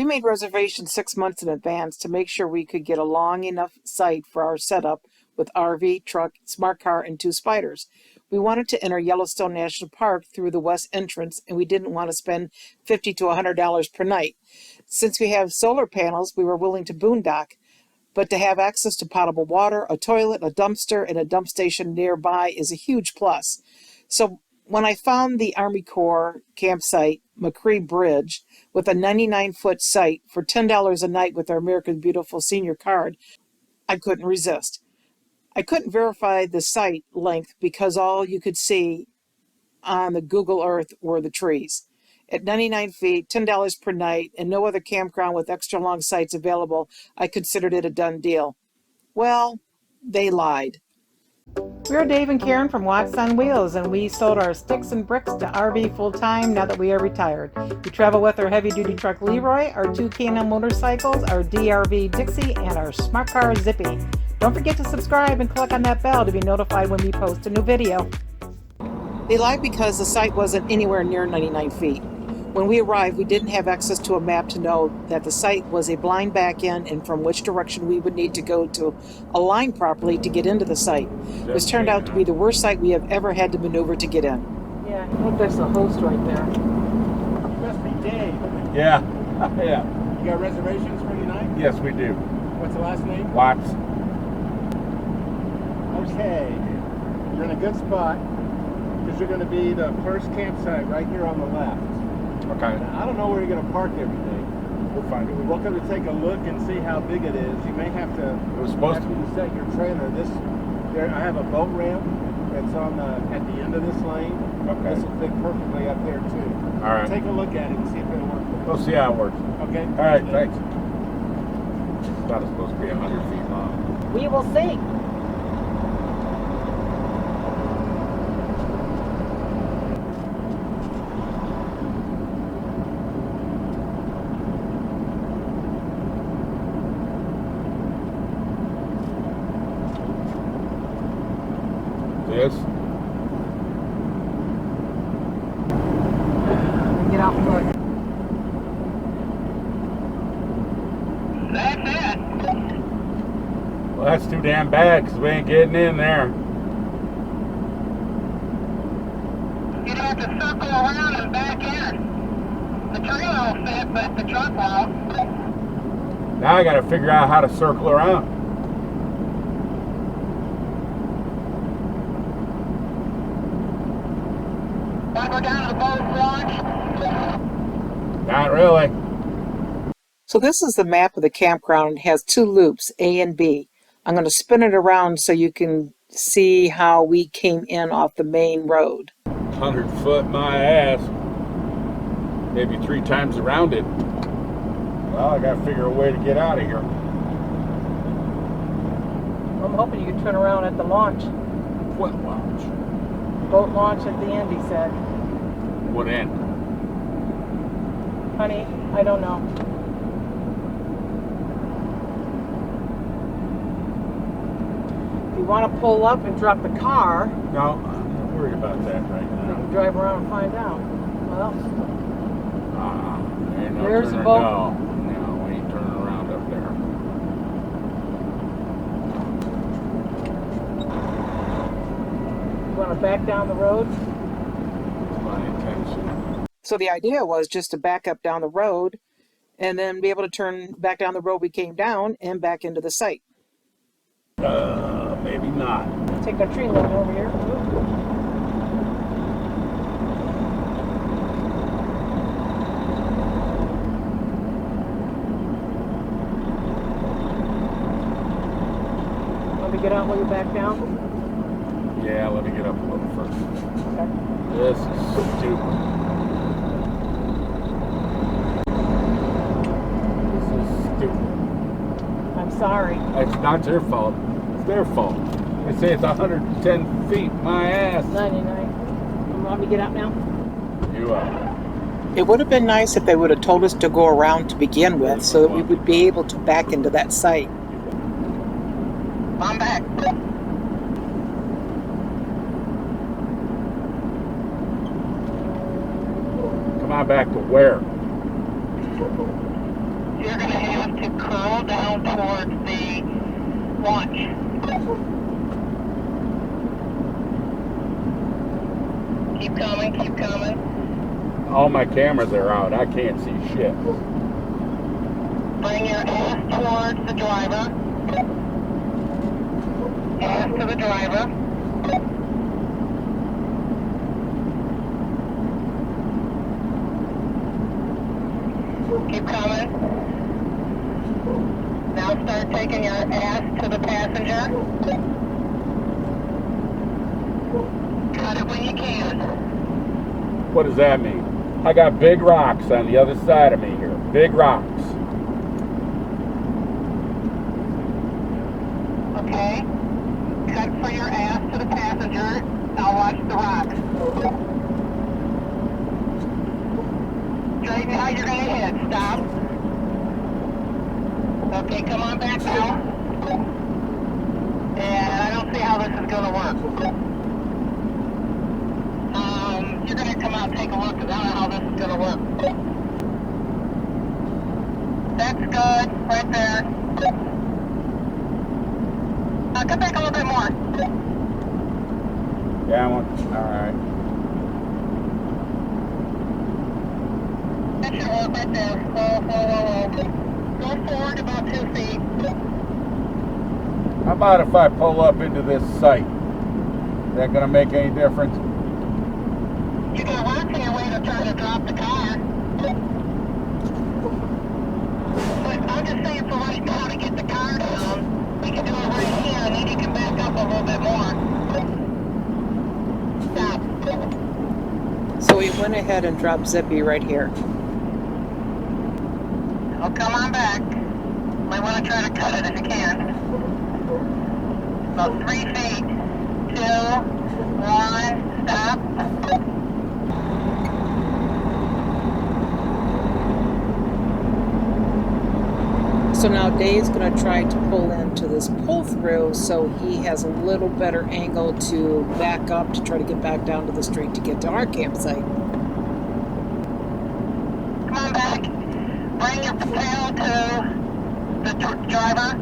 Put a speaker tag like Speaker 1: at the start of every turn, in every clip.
Speaker 1: We made reservations 6 months in advance to make sure we could get a long enough site for our setup with RV, truck, smart car, and 2 spiders. We wanted to enter Yellowstone National Park through the west entrance, and we didn't want to spend $50 to $100 per night. Since we have solar panels, we were willing to boondock, but to have access to potable water, a toilet, a dumpster, and a dump station nearby is a huge plus. So when I found the Army Corps campsite, McCree Bridge, with a 99-foot site for $10 a night with our American Beautiful Senior card, I couldn't resist. I couldn't verify the site length because all you could see on the Google Earth were the trees. At 99 feet, $10 per night, and no other campground with extra long sites available, I considered it a done deal. Well, they lied. We're Dave and Karen from Watts on Wheels, and we sold our sticks and bricks to RV full-time now that we are retired. We travel with our heavy-duty truck Leroy, our 2 K&N motorcycles, our DRV Dixie, and our smart car Zippy. Don't forget to subscribe and click on that bell to be notified when we post a new video. They lied because the site wasn't anywhere near 99 feet. When we arrived, we didn't have access to a map to know that the site was a blind back end and from which direction we would need to go to align properly to get into the site. This turned out to be the worst site we have ever had to maneuver to get in. Yeah, I think that's the host right there.
Speaker 2: You must be Dave.
Speaker 3: Yeah, yeah.
Speaker 2: You got reservations for tonight?
Speaker 3: Yes, we do.
Speaker 2: What's the last name?
Speaker 3: Watts.
Speaker 2: Okay. You're in a good spot because you're going to be the first campsite right here on the left.
Speaker 3: Okay.
Speaker 2: Now, I don't know where you're going to park everything.
Speaker 3: We'll find it.
Speaker 2: Welcome to take a look and see how big it is. You may have to, after you set your trailer, I have a boat ramp that's on at the end of this lane.
Speaker 3: Okay.
Speaker 2: This will fit perfectly up there too.
Speaker 3: All right.
Speaker 2: Take a look at it and see if it'll work.
Speaker 3: We'll see how it works.
Speaker 2: Okay.
Speaker 3: All right, thanks. It's not supposed to be 100 feet long.
Speaker 1: We will see.
Speaker 3: Yes.
Speaker 1: Get out and look.
Speaker 4: That's it.
Speaker 3: Well, that's too damn bad because we ain't getting in there.
Speaker 4: You'd have to circle around and back in. The trailer will fit, but the truck won't.
Speaker 3: Now I got to figure out how to circle around.
Speaker 4: Want to go down to the boat launch?
Speaker 3: Not really.
Speaker 1: So this is the map of the campground. It has 2 loops, A and B. I'm going to spin it around so you can see how we came in off the main road.
Speaker 3: 100 foot my ass. Maybe 3 times around it. Well, I got to figure a way to get out of here.
Speaker 1: I'm hoping you can turn around at the launch.
Speaker 3: What launch?
Speaker 1: Boat launch at the end, he said.
Speaker 3: What end?
Speaker 1: Honey, I don't know. If you want to pull up and drop the car,
Speaker 3: No, I'm not worried about that right
Speaker 1: we
Speaker 3: now.
Speaker 1: can drive around and find out. Well,
Speaker 3: Ain't no
Speaker 1: There's a
Speaker 3: turning-
Speaker 1: boat.
Speaker 3: No, we ain't turning around up there.
Speaker 1: you want to back down the road?
Speaker 3: It's my intention.
Speaker 1: So the idea was just to back up down the road and then be able to turn back down the road we came down and back into the site.
Speaker 3: Maybe not.
Speaker 1: Take that tree line over here. Want me to get out while you back down?
Speaker 3: Yeah, let me get up a little first.
Speaker 1: Okay.
Speaker 3: This is stupid. This is stupid.
Speaker 1: I'm sorry.
Speaker 3: It's not your fault. It's their fault. They say it's 110 feet. My ass.
Speaker 1: 99. You want me to get out now?
Speaker 3: You are.
Speaker 1: It would have been nice if they would have told us to go around to begin with so that we would be able to back into that site.
Speaker 4: I'm back.
Speaker 3: Come on back to where?
Speaker 4: curl down towards the launch. Keep coming, keep coming.
Speaker 3: All my cameras are out. I can't see shit.
Speaker 4: Bring your ass towards the driver. Ass to the driver. Keep coming. Now start taking your ass to the passenger. Cut it when you can.
Speaker 3: What does that mean? I got big rocks on the other side of me here. Big rocks.
Speaker 4: Okay. Cut for your ass to the passenger. Now watch the rocks. Straighten how you're going to hit. Stop. Okay, come on back now. And I don't see how this is going to work. You're going to come out and take a look because I don't know how this is going to work. That's good. Right there. Come back a little bit more.
Speaker 3: Yeah, I want. All right.
Speaker 4: That should work right there. Whoa. Go forward about 2 feet.
Speaker 3: How about if I pull up into this site? Is that going to make any difference?
Speaker 4: You can work in your way to try to drop the car. But I'm just saying for right now to get the car down, we can do it right here and then you can back up a little bit more. Stop.
Speaker 1: So we went ahead and dropped Zippy right here.
Speaker 4: Oh, come on back. Might want to try to cut it if you can. About 3 feet. 2, 1, stop.
Speaker 1: So now Dave's going to try to pull into this pull through so he has a little better angle to back up to try to get back down to the street to get to our campsite.
Speaker 4: Come on back. Bring your tail to the driver.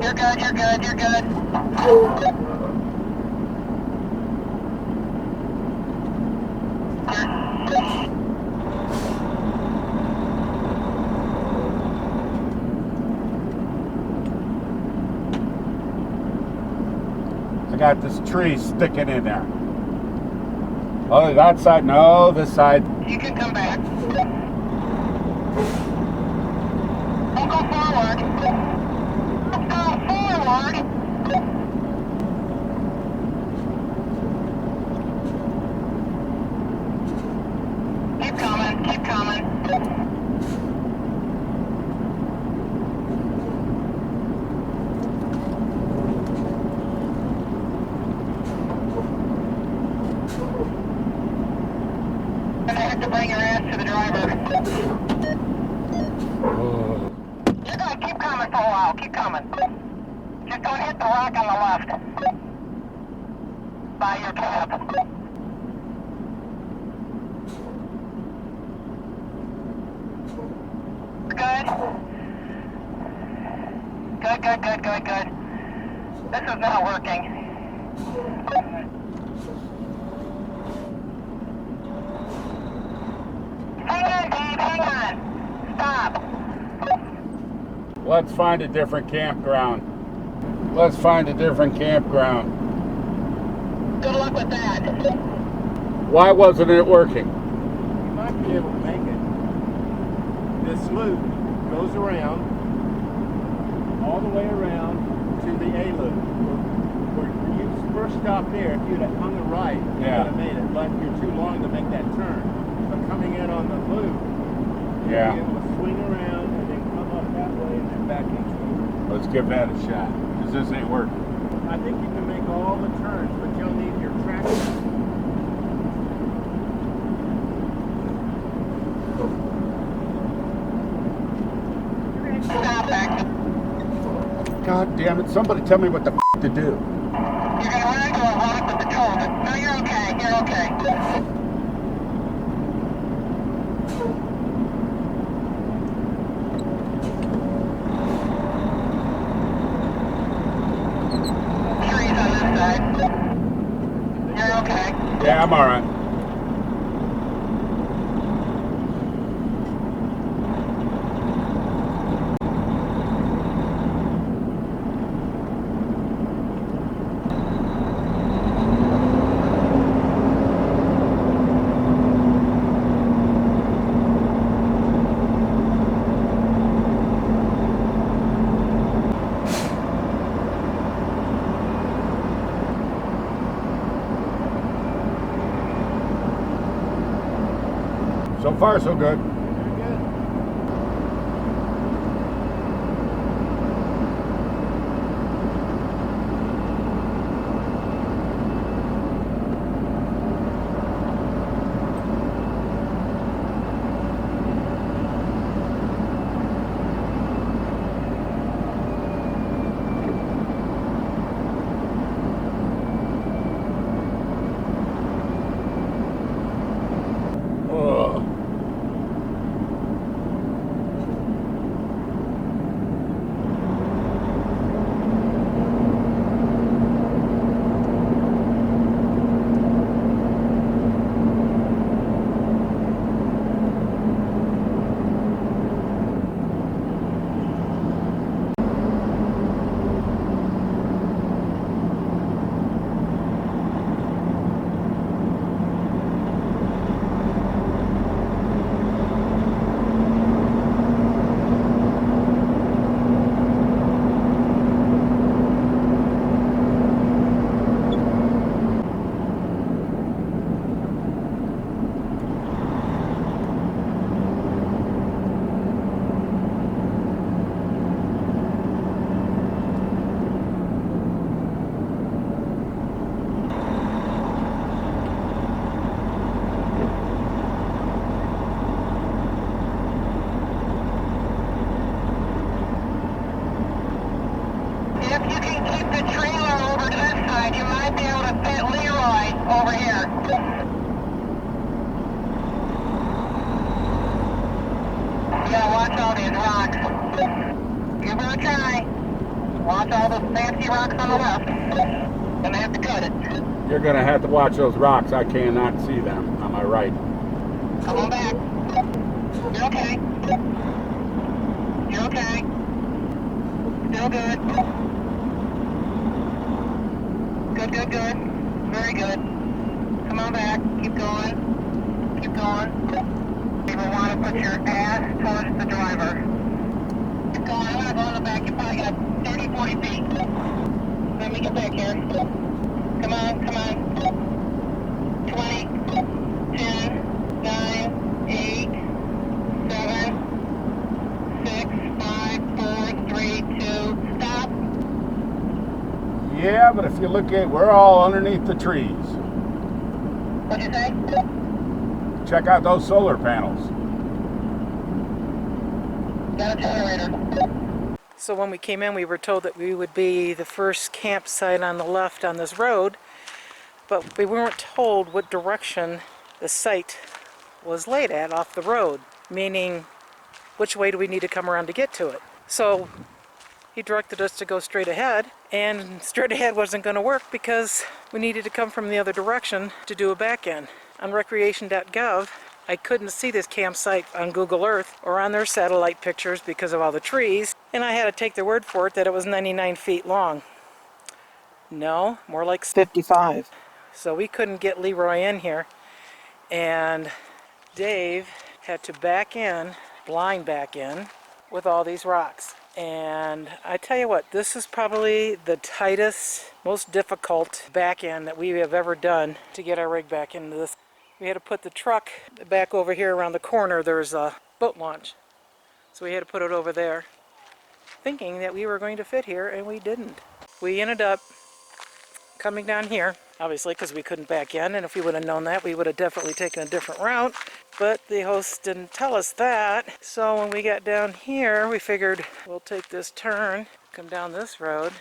Speaker 4: You're good.
Speaker 3: I got this tree sticking in there. Oh, that side? No, this side.
Speaker 4: You can come back. Don't go forward. Don't go forward. Keep coming. To bring your ass to the driver.
Speaker 3: Oh.
Speaker 4: You're gonna keep coming for a while. Keep coming. Just don't hit the rock on the left. By your cab. Good. This is not working. Hang on, Dave, hang on. Stop.
Speaker 3: Let's find a different campground.
Speaker 4: Good luck with that.
Speaker 3: Why wasn't it working?
Speaker 2: You might be able to make it. This loop goes around, all the way around to the A loop. Where you first stopped there, if you'd have hung a right, you would have made it. But you're too long to make that turn. But coming in on the loop, you'll be able to swing around and then come up that way and then back into it.
Speaker 3: Let's give that a shot, because this ain't working.
Speaker 2: I think you can make all the turns, but you'll need your traction.
Speaker 4: Stop back.
Speaker 3: God damn it, somebody tell me what the f to do.
Speaker 4: You're gonna run into a rock with the control. No, you're okay.
Speaker 3: I'm all right. So far, so good. Ugh.
Speaker 4: If you can keep the trailer over to this side, you might be able to fit Leroy over here. Yeah, watch all these rocks. Give her a try. Watch all the fancy rocks on the left. Gonna have to cut it.
Speaker 3: You're gonna have to watch those rocks. I cannot see them on my right.
Speaker 4: Come on back. You're okay. You're okay. Still good. Good, good, good. Very good. Come on back. Keep going. Keep going. You will want to put your ass towards the driver. Keep going. I'm going to go in the back. You probably got 30, 40 feet. Let me get back here. Come on, come on. 20, 10, 9, 8, 7, 6, 5, 4, 3, 2, stop.
Speaker 3: Yeah, but if you look at, we're all underneath the trees.
Speaker 4: What'd you say?
Speaker 3: Check out those solar panels.
Speaker 4: Got a generator.
Speaker 1: So when we came in, we were told that we would be the first campsite on the left on this road, but we weren't told what direction the site was laid at off the road, meaning which way do we need to come around to get to it. So he directed us to go straight ahead, and straight ahead wasn't going to work because we needed to come from the other direction to do a back end. On recreation.gov, I couldn't see this campsite on Google Earth or on their satellite pictures because of all the trees, and I had to take their word for it that it was 99 feet long. No, more like 55. So we couldn't get Leroy in here, and Dave had to back in, blind back in, with all these rocks. And I tell you what, this is probably the tightest, most difficult back end that we have ever done to get our rig back into this. We had to put the truck back over here around the corner. There's a boat launch. So we had to put it over there, thinking that we were going to fit here, and we didn't. We ended up coming down here, obviously, because we couldn't back in, and if we would have known that, we would have definitely taken a different route. But the host didn't tell us that. So when we got down here, we figured we'll take this turn, come down this road,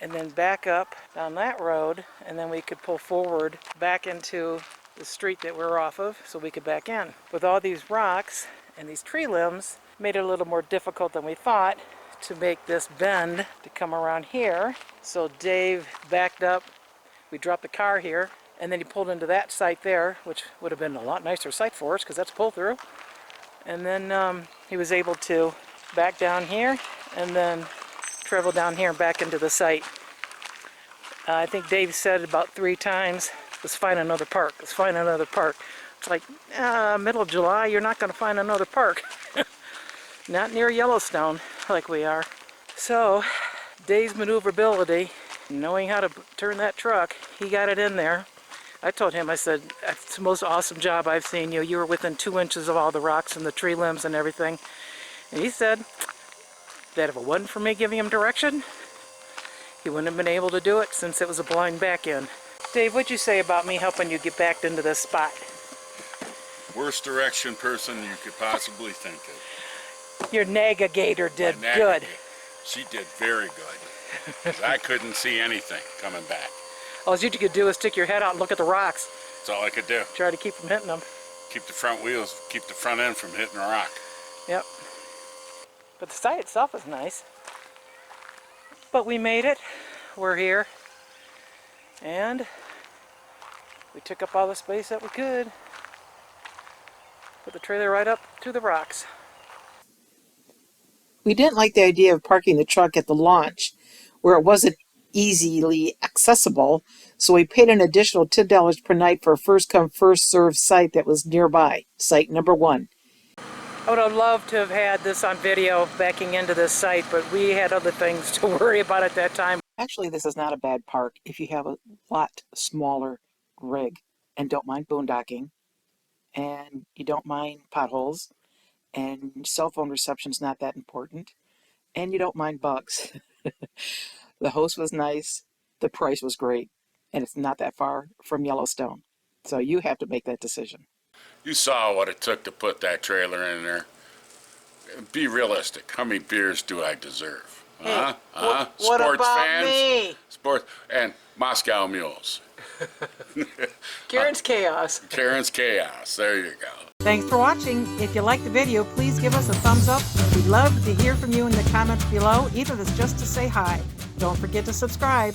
Speaker 1: and then back up down that road, and then we could pull forward back into the street that we're off of so we could back in. With all these rocks and these tree limbs, made it a little more difficult than we thought to make this bend to come around here. So Dave backed up. We dropped the car here, And then he pulled into that site there, which would have been a lot nicer site for us because that's pull through. And then he was able to back down here and then travel down here and back into the site. I think Dave said about 3 times, let's find another park, let's find another park. It's like, middle of July, you're not going to find another park. Not near Yellowstone like we are. So, Dave's maneuverability, knowing how to turn that truck, he got it in there. I told him, I said, it's the most awesome job I've seen you. You were within 2 inches of all the rocks and the tree limbs and everything. And he said that if it wasn't for me giving him direction, he wouldn't have been able to do it since it was a blind back end. Dave, what'd you say about me helping you get back into this spot?
Speaker 3: Worst direction person you could possibly think of.
Speaker 1: Your navigator did
Speaker 3: My
Speaker 1: good.
Speaker 3: navigator, she did very good. 'Cause I couldn't see anything coming back.
Speaker 1: All you could do is stick your head out and look at the rocks.
Speaker 3: That's all I could do.
Speaker 1: Try to keep from hitting them.
Speaker 3: Keep the front wheels, keep the front end from hitting a rock.
Speaker 1: Yep. But the site itself is nice. But we made it. We're here. And we took up all the space that we could. Put the trailer right up to the rocks. We didn't like the idea of parking the truck at the launch where it wasn't easily accessible, so we paid an additional $10 per night for a first-come, first-served site that was nearby, site number 1. I would have loved to have had this on video backing into this site, but we had other things to worry about at that time. Actually, this is not a bad park if you have a lot smaller rig and don't mind boondocking, and you don't mind potholes, and cell phone reception's not that important, and you don't mind bugs. The host was nice, the price was great, and it's not that far from Yellowstone. So you have to make that decision.
Speaker 3: You saw what it took to put that trailer in there. Be realistic. How many beers do I deserve?
Speaker 1: Hey, what
Speaker 3: Sports
Speaker 1: about
Speaker 3: fans,
Speaker 1: me?
Speaker 3: Sports, and Moscow mules.
Speaker 1: Karen's Chaos.
Speaker 3: Karen's Chaos. There you go.
Speaker 1: Thanks for watching. If you liked the video, please give us a thumbs up. We'd love to hear from you in the comments below, even if it's just to say hi. Don't forget to subscribe.